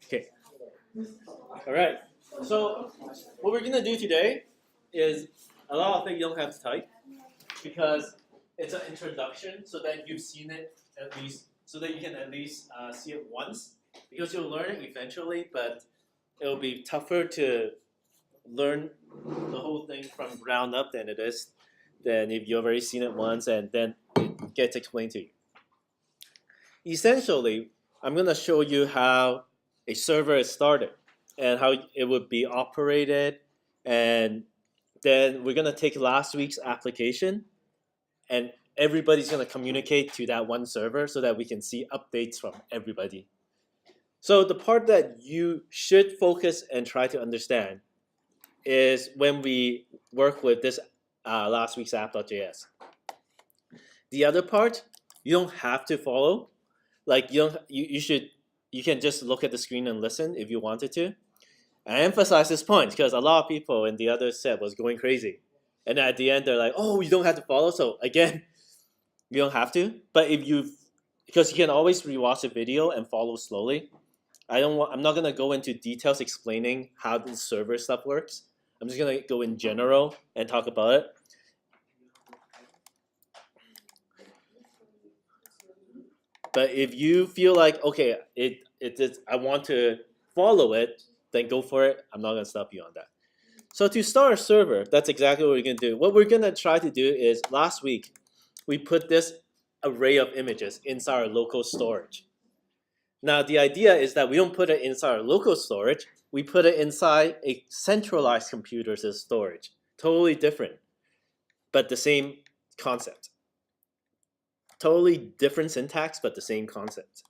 Okay. All right. So what we're gonna do today is a lot of things you don't have to type because it's an introduction, so that you've seen it at least, so that you can at least see it once. Because you'll learn it eventually, but it'll be tougher to learn the whole thing from ground up than if you've already seen it once and then it gets explained to you. Essentially, I'm gonna show you how a server is started and how it would be operated, and then we're gonna take last week's application and everybody's gonna communicate to that one server so that we can see updates from everybody. So the part that you should focus and try to understand is when we work with this last week's app.js. The other part you don't have to follow. Like you can just look at the screen and listen if you wanted to. I emphasize this point because a lot of people in the other set was going crazy, and at the end they're like, "Oh, you don't have to follow." So again, you don't have to. But because you can always rewatch the video and follow slowly. I'm not gonna go into details explaining how the server stuff works. I'm just gonna go in general and talk about it. But if you feel like okay, I want to follow it, then go for it. I'm not gonna stop you on that. So to start a server, that's exactly what we're gonna do. What we're gonna try to do is last week we put this array of images inside our local storage. Now the idea is that we don't put it inside our local storage. We put it inside a centralized computer's storage. Totally different, but the same concept. Totally different syntax, but the same concept.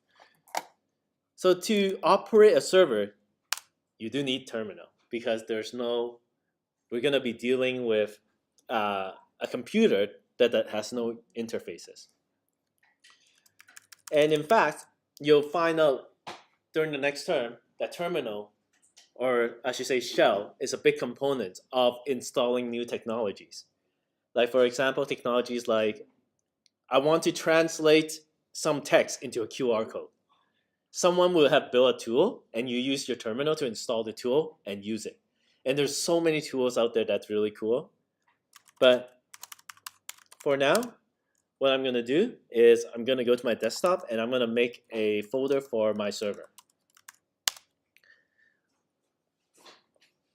So to operate a server, you do need terminal because we're gonna be dealing with a computer that has no interfaces. And in fact, you'll find out during the next term that terminal, or I should say shell, is a big component of installing new technologies. Like for example, technologies like I want to translate some text into a QR code. Someone will have built a tool and you use your terminal to install the tool and use it. And there's so many tools out there that's really cool. But for now, what I'm going to do is I'm going to go to my desktop and I'm going to make a folder for my server.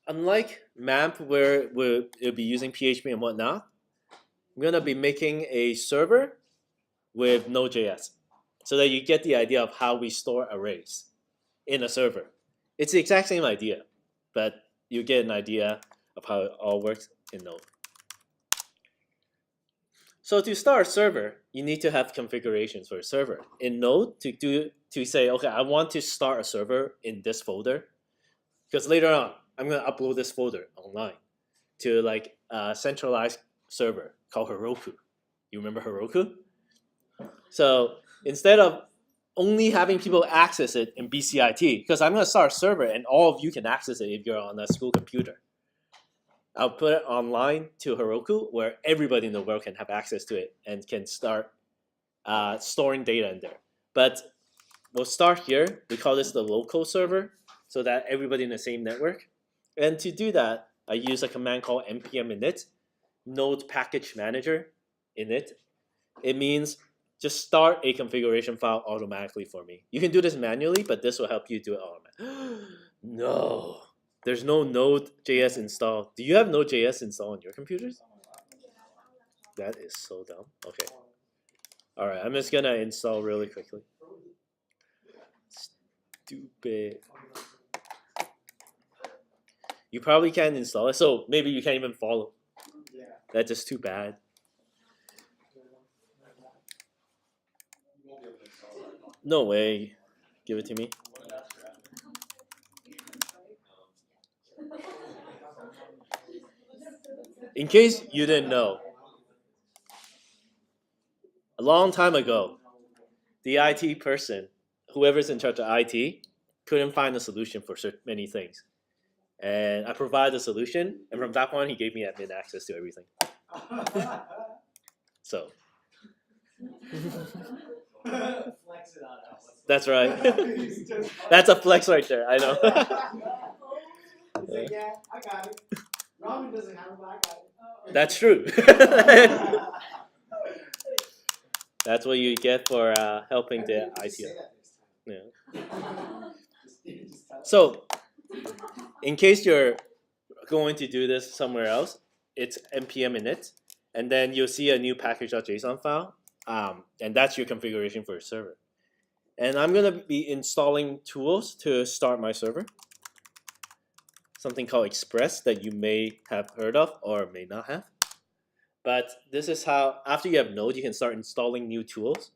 Unlike MAMP where we'll be using PHP and whatnot, I'm going to be making a server with Node.js so that you get the idea of how we store arrays in a server. It's the exact same idea, but you get an idea of how it all works in Node. So to start a server, you need to have configurations for a server. In Node, to say, okay, I want to start a server in this folder, because later on, I'm going to upload this folder online to like a centralized server called Heroku. You remember Heroku? So instead of only having people access it in BCIT, because I'm going to start a server and all of you can access it if you're on a school computer. I'll put it online to Heroku where everybody in the world can have access to it and can start storing data in there. But we'll start here. We call this the local server so that everybody in the same network. And to do that, I use a command called npm init, node package manager init. It means just start a configuration file automatically for me. You can do this manually, but this will help you do it automatically. No, there's no Node.js installed. Do you have Node.js installed on your computers? That is so dumb. Okay. All right, I'm just gonna install really quickly. Stupid. You probably can't install it, so maybe you can't even follow. That's just too bad. No way. Give it to me. In case you didn't know, a long time ago, the IT person, whoever's in charge of IT, couldn't find a solution for many things. And I provided a solution, and from that point, he gave me admin access to everything. So Flex it on us. that's right. That's a flex right there. I know. He's like, yeah, I got it. Robin doesn't have it, but I got it. That's true. That's what you get for helping the ITO. Yeah. So, in case you're going to do this somewhere else, it's npm init, and then you'll see a new package.json file, and that's your configuration for your server. And I'm going to be installing tools to start my server. Something called Express that you may have heard of or may not have. But this is how, after you have Node, you can start installing new tools.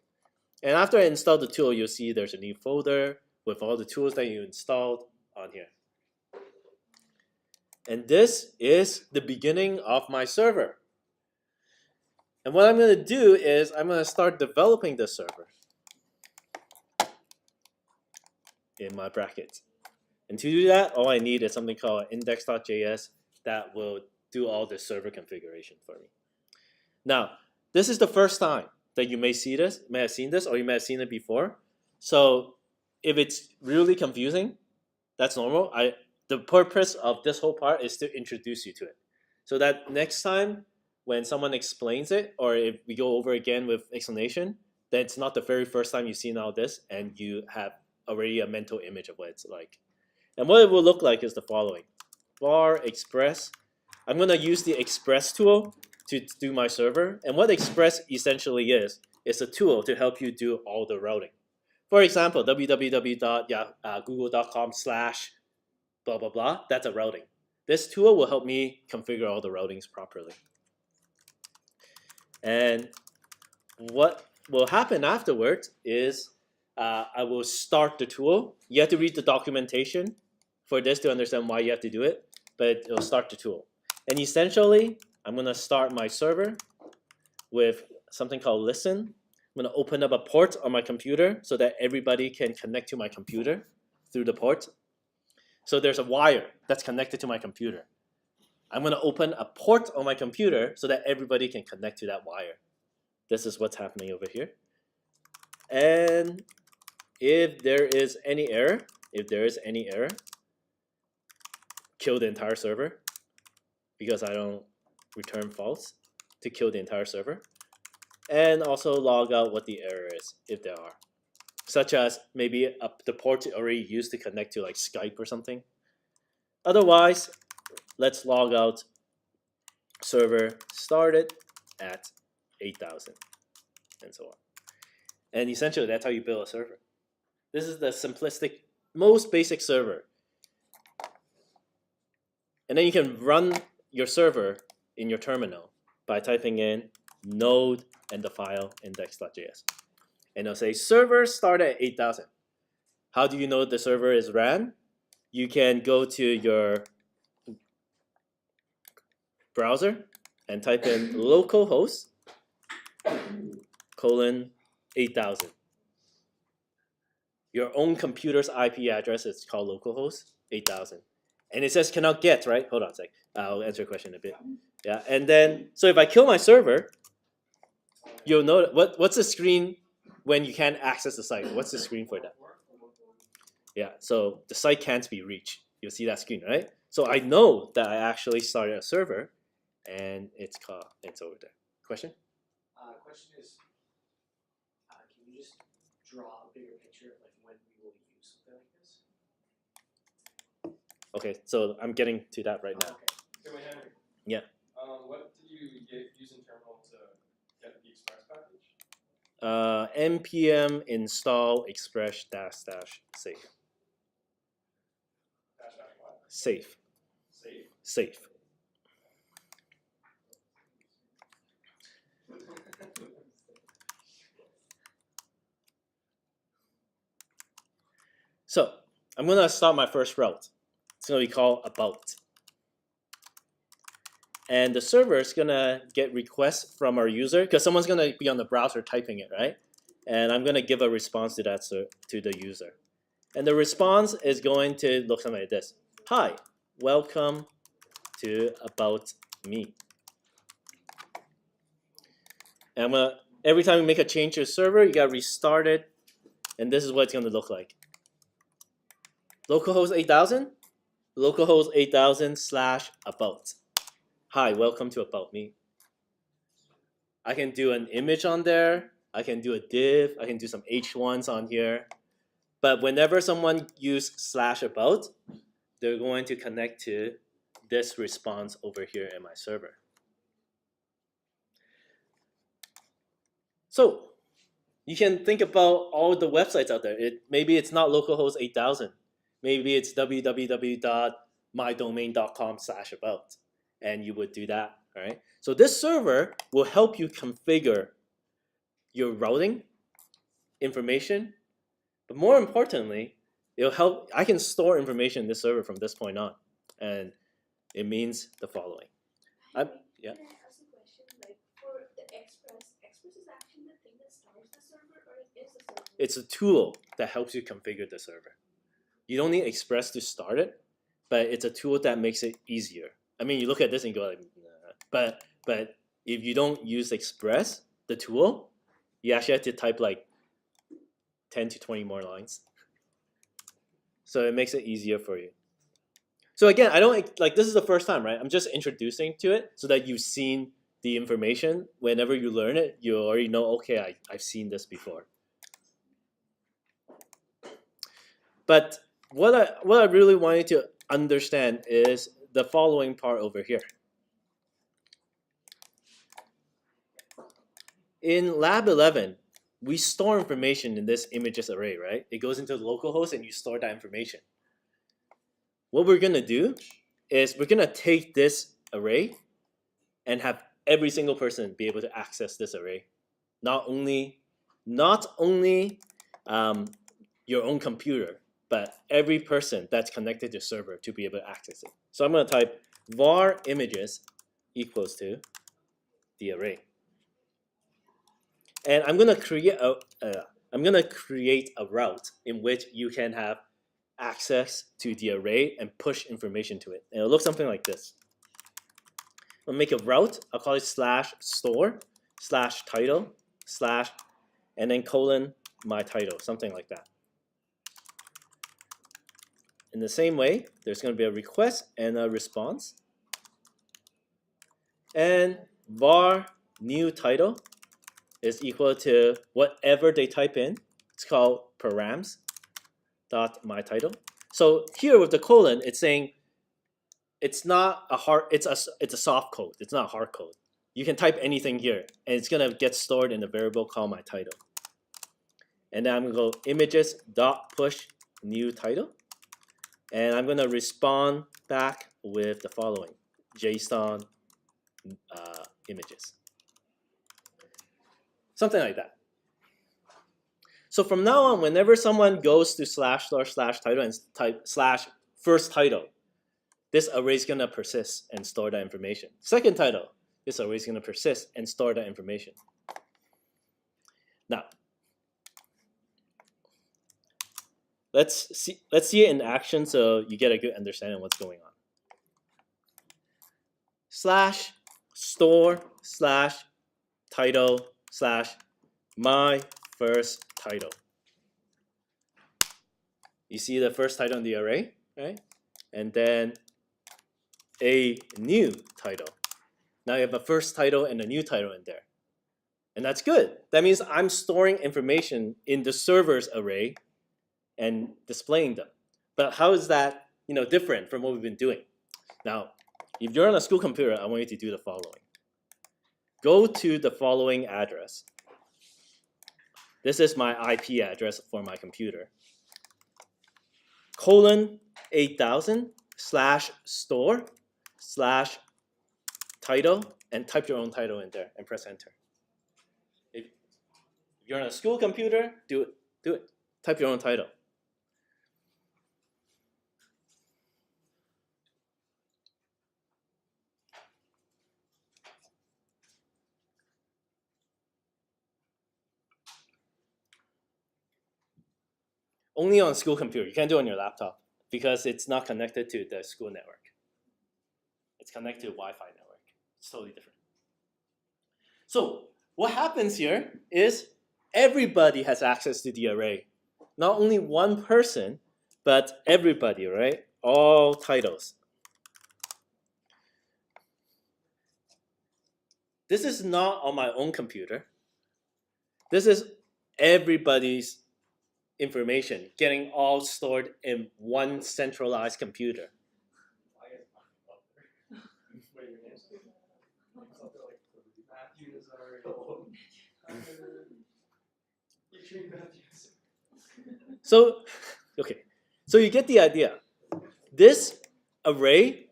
And after I install the tool, you'll see there's a new folder with all the tools that you installed on here. And this is the beginning of my server. And what I'm going to do is I'm going to start developing the server in my brackets. And to do that, all I need is something called index.js that will do all the server configuration for me. Now, this is the first time that you may see this, may have seen this, or you may have seen it before. So if it's really confusing, that's normal. The purpose of this whole part is to introduce you to it. So that next time when someone explains it, or if we go over again with explanation, then it's not the very first time you've seen all this and you have already a mental image of what it's like. And what it will look like is the following. Var express. I'm going to use the express tool to do my server. And what express essentially is a tool to help you do all the routing. For example, www.google.com/blah, blah, blah. That's a routing. This tool will help me configure all the routings properly. And what will happen afterwards is I will start the tool. You have to read the documentation for this to understand why you have to do it, but it'll start the tool. And essentially, I'm going to start my server with something called listen. I'm going to open up a port on my computer so that everybody can connect to my computer through the port. So there's a wire that's connected to my computer. I'm going to open a port on my computer so that everybody can connect to that wire. This is what's happening over here. And if there is any error, kill the entire server, because I don't return false, to kill the entire server. And also log out what the error is, if there are. Such as maybe the port already used to connect to like Skype or something. Otherwise, let's log out server started at 8,000 and so on. And essentially, that's how you build a server. This is the simplistic, most basic server. And then you can run your server in your terminal by typing in node and the file index.js. And it'll say server started at 8,000. How do you know the server is ran? You can go to your browser and type in localhost :8000. Your own computer's IP address is called localhost 8000. And it says cannot get, right? Hold on a sec. I'll answer your question in a bit. Yeah, and then, so if I kill my server, you'll know, what's the screen when you can't access the site? What's the screen for that? Yeah, so the site can't be reached. You'll see that screen, right? So I know that I actually started a server, and it's over there. Question? Question is, can you just draw a bigger picture of like when we will use something like this? Okay, so I'm getting to that right now. Okay. So wait, Henry. Yeah. What did you use in terminal to get the express package? npm install express -- safe. -- what? Safe. Save? Safe. So I'm gonna start my first route. It's gonna be called about. And the server is gonna get requests from our user because someone's gonna be on the browser typing it, right? And I'm gonna give a response to that to the user. And the response is going to look something like this. Hi, welcome to about me. And every time you make a change to a server, you gotta restart it, and this is what it's gonna look like. Localhost 8000, localhost 8000 / about. Hi, welcome to About Me. I can do an image on there. I can do a div. I can do some H1s on here. But whenever someone use /about, they're going to connect to this response over here in my server. So you can think about all the websites out there. Maybe it's not localhost 8000. Maybe it's www.mydomain.com/about, and you would do that. All right. So this server will help you configure your routing information, but more importantly, it'll help. I can store information in this server from this point on, and it means the following. Yeah. Can I ask a question? Like for the Express is actually the thing that starts the server, or it is the server? It's a tool that helps you configure the server. You don't need Express to start it, but it's a tool that makes it easier. I mean, you look at this and go like, nah. But if you don't use Express, the tool, you actually have to type like 10 to 20 more lines. So it makes it easier for you. So again, I don't like this is the first time, right? I'm just introducing to it so that you've seen the information. Whenever you learn it, you already know, okay, I've seen this before. But what I really want you to understand is the following part over here. In Lab 11, we store information in this images array, right? It goes into the localhost and you store that information. What we're gonna do is we're gonna take this array and have every single person be able to access this array. Not only your own computer, but every person that's connected to the server to be able to access it. So I'm gonna type var images equals to the array. And I'm gonna create a route in which you can have access to the array and push information to it. And it'll look something like this. I'll make a route. I'll call it /store /title / and then colon my title, something like that. In the same way, there's going to be a request and a response. And var new title is equal to whatever they type in. It's called params dot my title. So here with the colon, it's saying it's not a hard. It's a soft code. It's not a hard code. You can type anything here, and it's gonna get stored in a variable called my title. And then I'm gonna go images dot push new title, and I'm gonna respond back with the following JSON images, something like that. So from now on, whenever someone goes to //title and type /first title, this array is gonna persist and store that information. Second title, this array is gonna persist and store that information. Now, let's see it in action so you get a good understanding of what's going on. /store /title /my first title. You see the first title in the array, right? And then a new title. Now you have a first title and a new title in there. And that's good. That means I'm storing information in the server's array and displaying them. But how is that different from what we've been doing? Now, if you're on a school computer, I want you to do the following. Go to the following address. This is my IP address for my computer. :8000 /store /title and type your own title in there and press enter. If you're on a school computer, do it. Type your own title. Only on a school computer. You can't do it on your laptop because it's not connected to the school network. It's connected to Wi-Fi network. It's totally different. So what happens here is everybody has access to the array. Not only one person, but everybody, right? All titles. This is not on my own computer. This is everybody's information getting all stored in one centralized computer. Why is Matthew up there? Wait, your name's up there like Matthew is already. You treat Matthews. So, okay, so you get the idea. This array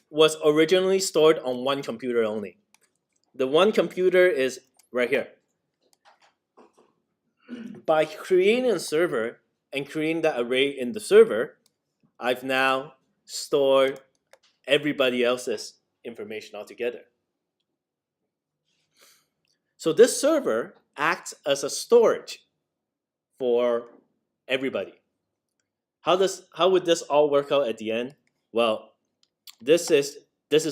was originally stored on one computer only. The one computer is right here. By creating a server and creating that array in the server, I've now stored everybody else's information altogether. So this server acts as a storage for everybody. How would this all work out at the end? Well, this is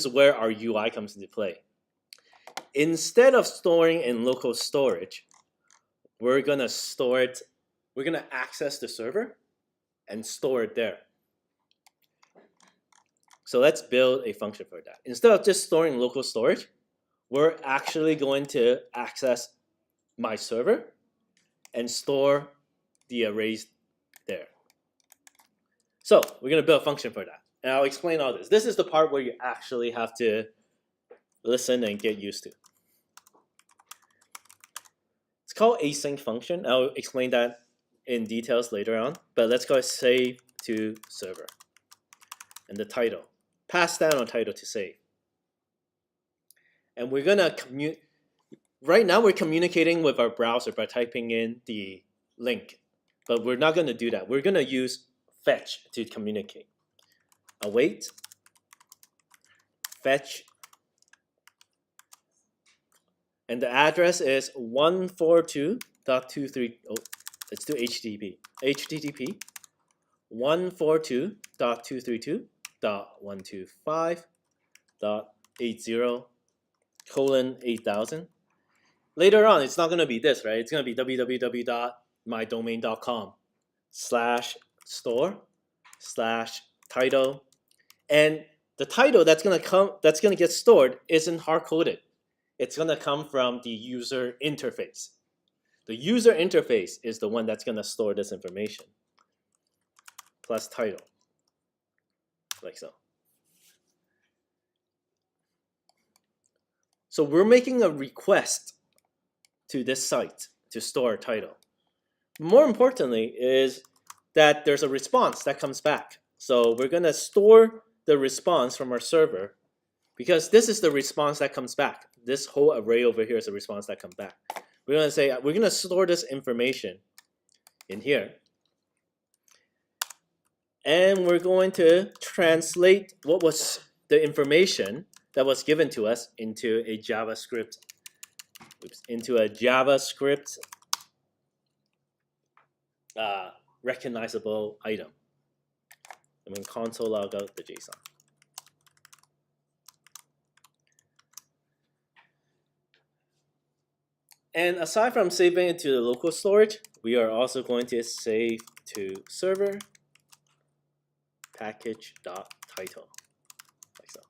where our UI comes into play. Instead of storing in local storage, we're gonna access the server and store it there. So let's build a function for that. Instead of just storing local storage, we're actually going to access my server and store the arrays there. So we're gonna build a function for that. And I'll explain all this. This is the part where you actually have to listen and get used to. It's called async function. I'll explain that in details later on. But let's go save to server. And the title. Pass down on title to save. And we're gonna right now we're communicating with our browser by typing in the link. But we're not gonna do that. We're gonna use fetch to communicate. Await, fetch, and the address is 142.23. Oh, let's do HTTP. HTTP 142.232.125.80:8000. Later on, it's not going to be this, right? It's going to be www.mydomain.com/store/title, and the title that's going to get stored isn't hard coded. It's going to come from the user interface. The user interface is the one that's going to store this information. Plus title, like so. So we're making a request to this site to store a title. More importantly is that there's a response that comes back. So we're going to store the response from our server because this is the response that comes back. This whole array over here is a response that comes back. We're going to say we're going to store this information in here. And we're going to translate what was the information that was given to us into a JavaScript recognizable item. And then console log out the JSON. And aside from saving it to the local storage, we are also going to save to server package.title, like so.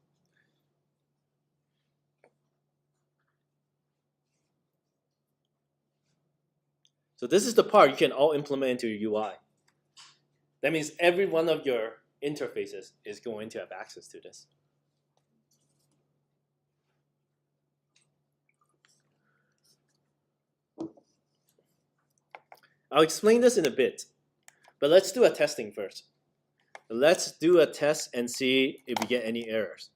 So this is the part you can all implement into your UI. That means every one of your interfaces is going to have access to this. I'll explain this in a bit, but let's do a testing first. Let's do a test and see if we get any errors.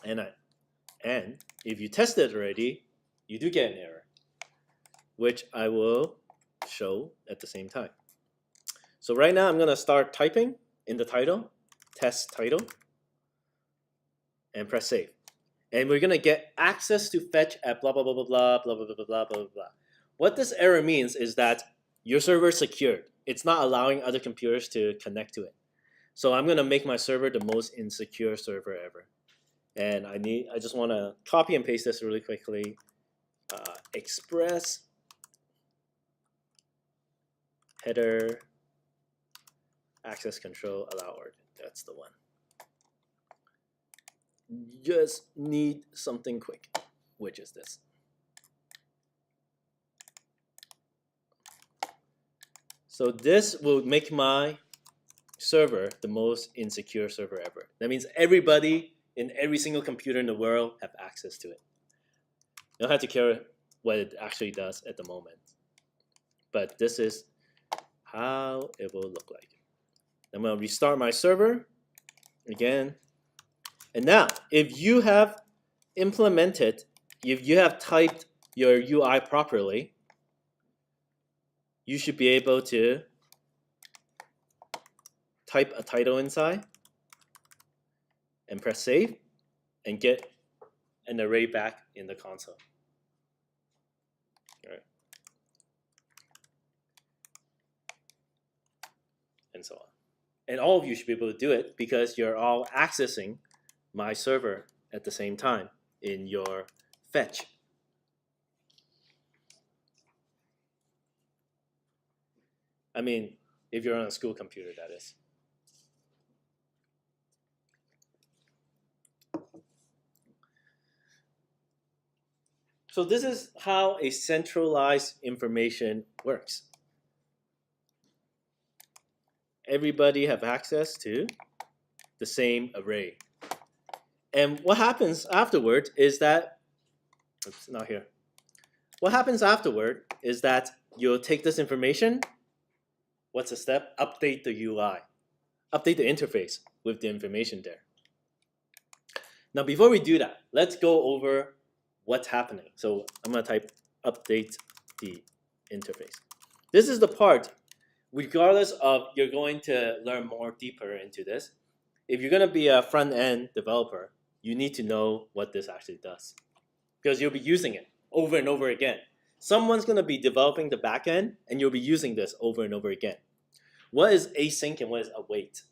And if you test it already, you do get an error, which I will show at the same time. So right now I'm going to start typing in the title, test title, and press save. And we're going to get access to fetch at blah, blah, blah, blah, blah, blah, blah, blah, blah, blah, blah, blah. What this error means is that your server is secured. It's not allowing other computers to connect to it. So I'm going to make my server the most insecure server ever. And I just want to copy and paste this really quickly. Express header access control allow order. That's the one. Just need something quick, which is this. So this will make my server the most insecure server ever. That means everybody in every single computer in the world have access to it. You don't have to care what it actually does at the moment. But this is how it will look like. I'm going to restart my server again. And now, if you have implemented, if you have typed your UI properly, you should be able to type a title inside and press save and get an array back in the console. All right. And so on. And all of you should be able to do it because you're all accessing my server at the same time in your fetch. I mean, if you're on a school computer, that is. So this is how a centralized information works. Everybody have access to the same array. And what happens afterward is that, oops, not here. What happens afterward is that you'll take this information. What's the step? Update the UI. Update the interface with the information there. Now, before we do that, let's go over what's happening. So I'm going to type update the interface. This is the part, regardless of you're going to learn more deeper into this. If you're going to be a front-end developer, you need to know what this actually does because you'll be using it over and over again. Someone's going to be developing the back end, and you'll be using this over and over again. What is async and what is await?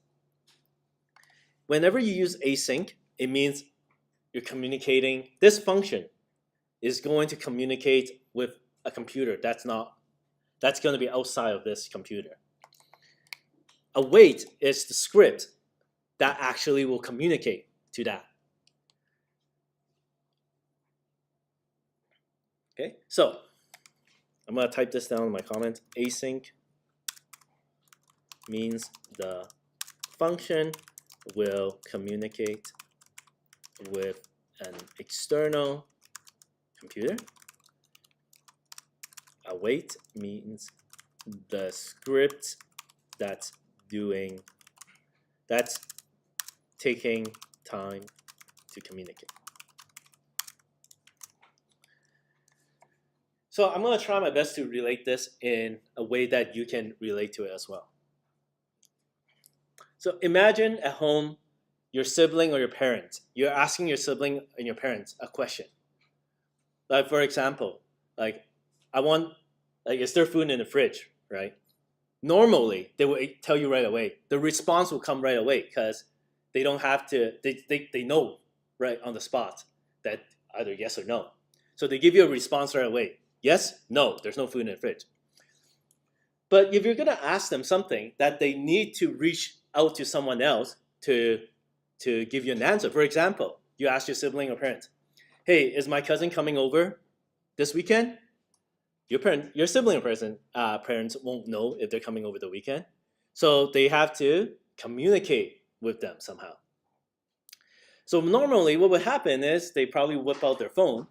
Whenever you use async, it means you're communicating. This function is going to communicate with a computer that's going to be outside of this computer. Await is the script that actually will communicate to that. Okay, so I'm going to type this down in my comment. Async means the function will communicate with an external computer. Await means the script that's taking time to communicate. So I'm going to try my best to relate this in a way that you can relate to it as well. So imagine at home, your sibling or your parents, you're asking your sibling and your parents a question. Like for example, is there food in the fridge, right? Normally, they will tell you right away. The response will come right away because they don't have to, they know right on the spot that either yes or no. So they give you a response right away. Yes, no, there's no food in the fridge. But if you're going to ask them something that they need to reach out to someone else to give you an answer. For example, you ask your sibling or parent, hey, is my cousin coming over this weekend? Your sibling or parents won't know if they're coming over the weekend. So they have to communicate with them somehow. So normally what would happen is they probably whip out their phone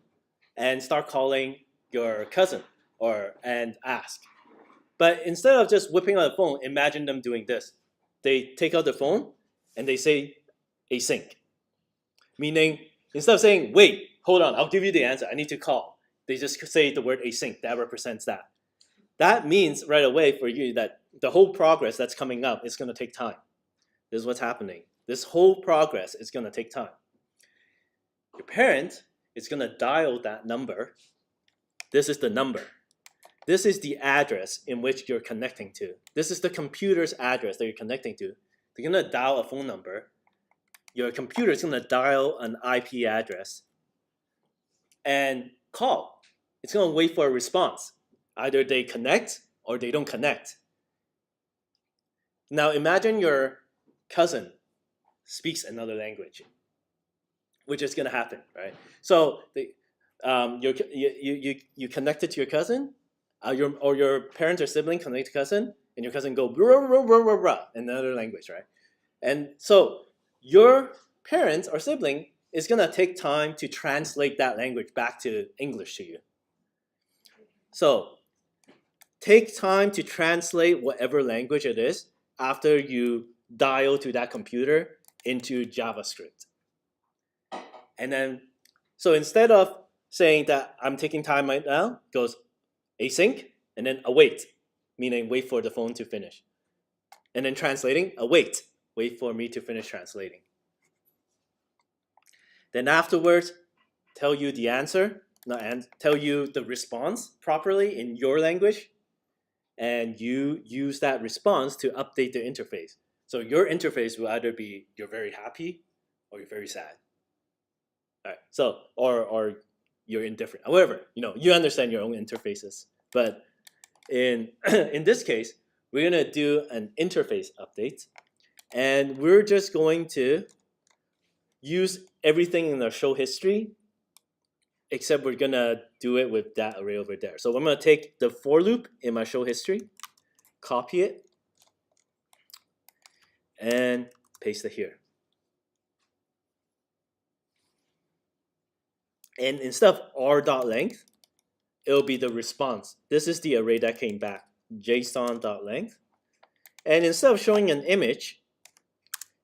and start calling your cousin and ask. But instead of just whipping out the phone, imagine them doing this. They take out the phone and they say async. Meaning, instead of saying, wait, hold on, I'll give you the answer, I need to call. They just say the word async, that represents that. That means right away for you that the whole progress that's coming up is going to take time. This is what's happening. This whole progress is going to take time. Your parent is going to dial that number. This is the number. This is the address in which you're connecting to. This is the computer's address that you're connecting to. They're going to dial a phone number. your computer is going to dial an IP address and call. It's going to wait for a response. Either they connect or they don't connect. Now imagine your cousin speaks another language, which is going to happen, right? So you connected to your cousin, your parent or sibling connect to cousin, and your cousin go blah, blah, blah, blah, blah, in another language, right? And so your parent or sibling is going to take time to translate that language back to English to you. So take time to translate whatever language it is after you dial to that computer into JavaScript. And then, so instead of saying that I'm taking time right now, it goes async, and then await, meaning wait for the phone to finish. And then translating, await, wait for me to finish translating. Then afterwards, tell you the answer, tell you the response properly in your language, and you use that response to update the interface. So your interface will either be you're very happy or you're very sad. All right. So or you're indifferent. However, you understand your own interfaces. But in in this case, we're gonna do an interface update, and we're just going to use everything in our show history, except we're gonna do it with that array over there. So I'm gonna take the for loop in my show history, copy it, and paste it here. And instead of r.length, it'll be the response. This is the array that came back, json.length. And instead of showing an image,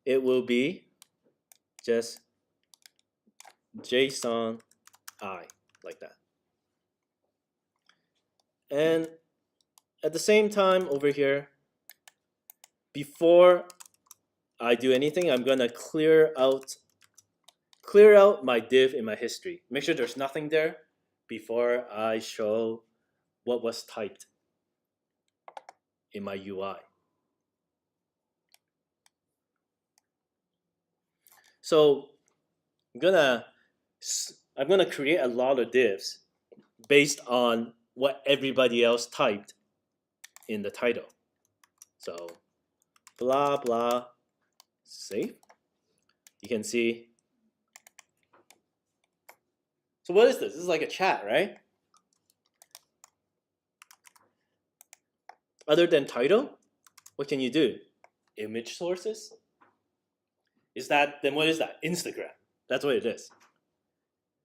it will be just JSON I, like that. And at the same time over here, before I do anything, I'm gonna clear out my div in my history. Make sure there's nothing there before I show what was typed in my UI. So I'm gonna create a lot of divs based on what everybody else typed in the title. So blah blah save. You can see. So what is this? This is like a chat, right? Other than title, what can you do? Image sources? Then what is that? Instagram. That's what it is.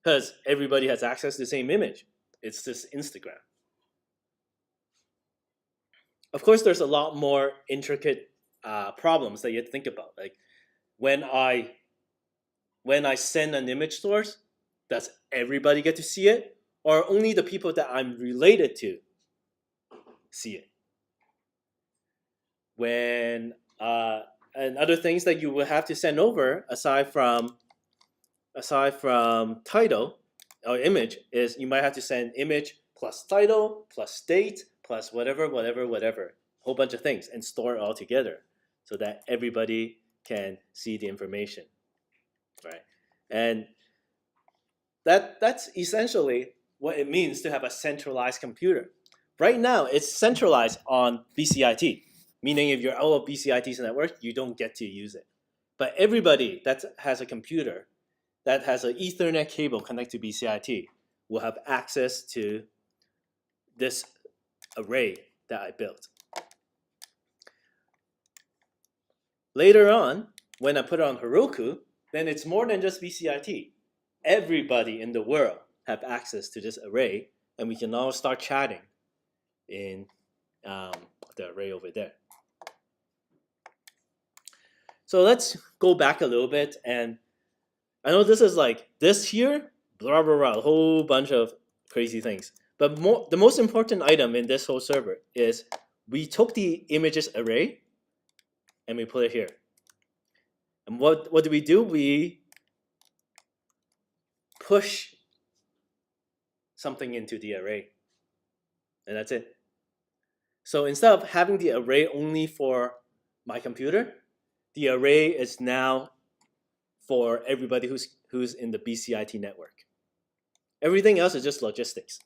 Because everybody has access to the same image. It's just Instagram. Of course, there's a lot more intricate problems that you have to think about. Like when I send an image source, does everybody get to see it, or only the people that I'm related to see it? When and other things that you will have to send over aside from title or image is you might have to send image plus title plus date plus whatever, a whole bunch of things, and store it all together so that everybody can see the information, right? And that's essentially what it means to have a centralized computer. Right now, it's centralized on BCIT, meaning if you're out of BCIT's network, you don't get to use it. But everybody that has a computer that has an Ethernet cable connected to BCIT will have access to this array that I built. Later on, when I put it on Heroku, then it's more than just BCIT. Everybody in the world have access to this array, and we can all start chatting in the array over there. So let's go back a little bit, and I know this is like this here, blah blah blah, a whole bunch of crazy things. But the most important item in this whole server is we took the images array and we put it here. And what do? We push something into the array, and that's it. So instead of having the array only for my computer, the array is now for everybody who's in the BCIT network. Everything else is just logistics.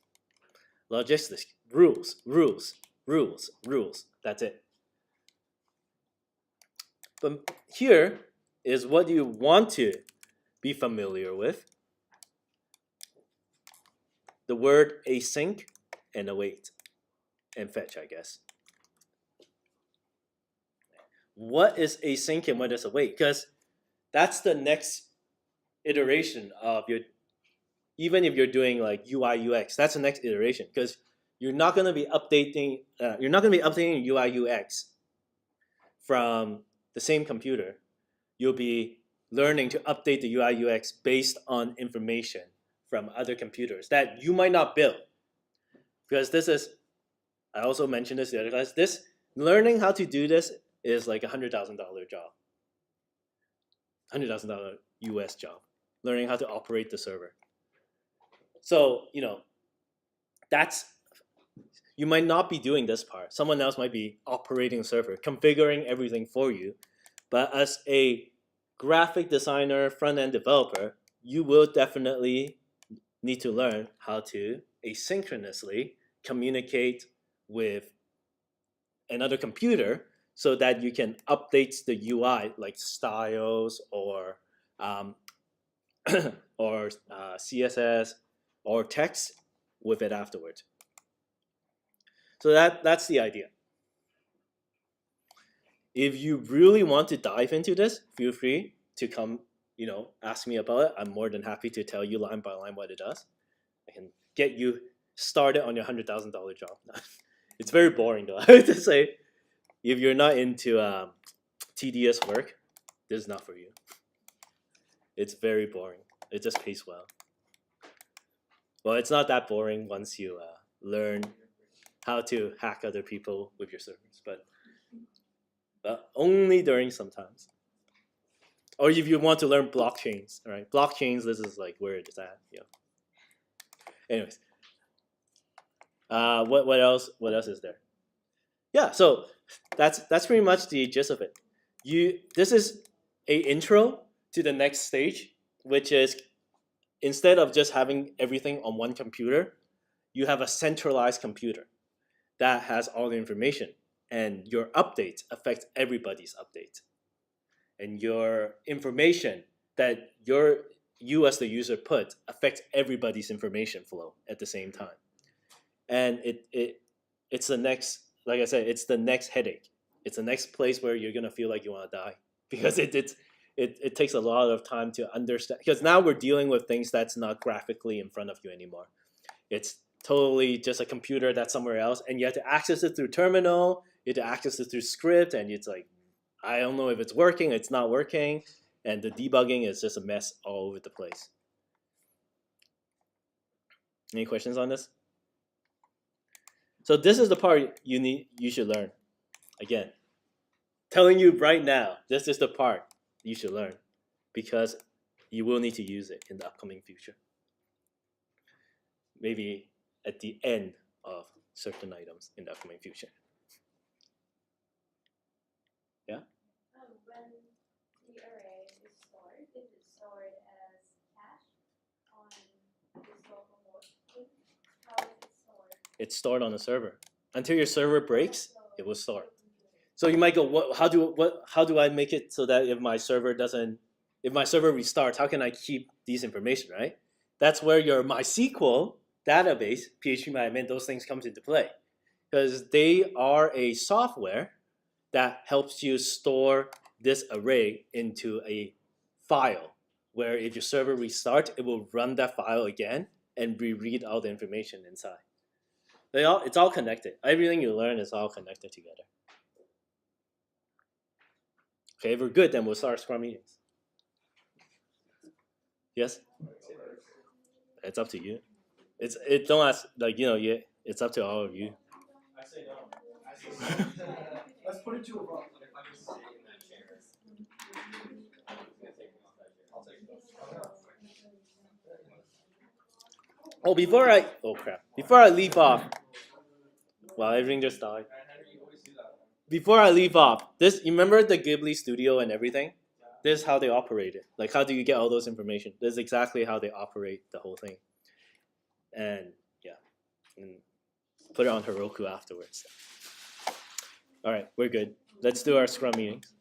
Logistics, rules, rules, rules, rules. That's it. But here is what you want to be familiar with. The word async and await and fetch, I guess. What is async and what is await? Because that's the next iteration of your, even if you're doing like UI UX, that's the next iteration, because you're not going to be updating UI UX from the same computer. You'll be learning to update the UI UX based on information from other computers that you might not build. Because this is, I also mentioned this the other class, this learning how to do this is like $100,000 job. $100,000 US job. Learning how to operate the server. So, that's, you might not be doing this part. Someone else might be operating the server, configuring everything for you. But as a graphic designer, front-end developer, you will definitely need to learn how to asynchronously communicate with another computer so that you can update the UI, like styles or or CSS or text with it afterwards. So that's the idea. If you really want to dive into this, feel free to come, ask me about it. I'm more than happy to tell you line by line what it does. I can get you started on your $100,000 job. It's very boring though. I have to say, if you're not into tedious work, this is not for you. It's very boring. It just pays well. Well, it's not that boring once you learn how to hack other people with your servers, but only during sometimes. Or if you want to learn blockchains, all right? Blockchains, this is like where it's at. Yeah. Anyways, what else? What else is there? Yeah, so that's pretty much the gist of it. This is a intro to the next stage, which is instead of just having everything on one computer, you have a centralized computer that has all the information, and your updates affect everybody's updates, and your information that you as the user put affects everybody's information flow at the same time. And it's the next, like I said, it's the next headache. It's the next place where you're gonna feel like you want to die, because it takes a lot of time to understand, because now we're dealing with things that's not graphically in front of you anymore. It's totally just a computer that's somewhere else, and you have to access it through terminal, you have to access it through script, and it's like, I don't know if it's working, it's not working, and the debugging is just a mess all over the place. Any questions on this? So this is the part you should learn. Again, telling you right now, this is the part you should learn, because you will need to use it in the upcoming future. Maybe at the end of certain items in the upcoming future. Yeah? When the array is stored, is it stored as cache on this local host? How is it stored? It's stored on the server. Until your server breaks, it will store. So you might go, how do I make it so that if my server restarts, how can I keep these information, right? That's where your MySQL database, PHP, those things comes into play, because they are a software that helps you store this array into a file, where if your server restarts, it will run that file again and reread all the information inside. It's all connected. Everything you learn is all connected together. Okay, if we're good, then we'll start Scrum meetings. Yes? It's up to you. Don't ask, it's up to all of you. I say no. Let's put it to a vote. If I'm just sitting in that chair, I'll take it. Oh, before I leave off, wow, everything just died. How do you always do that? Before I leave off, you remember the Ghibli studio and everything? this is how they operate it. Like, how do you get all those information? This is exactly how they operate the whole thing. And yeah, and put it on Heroku afterwards. All right, we're good. Let's do our Scrum meetings.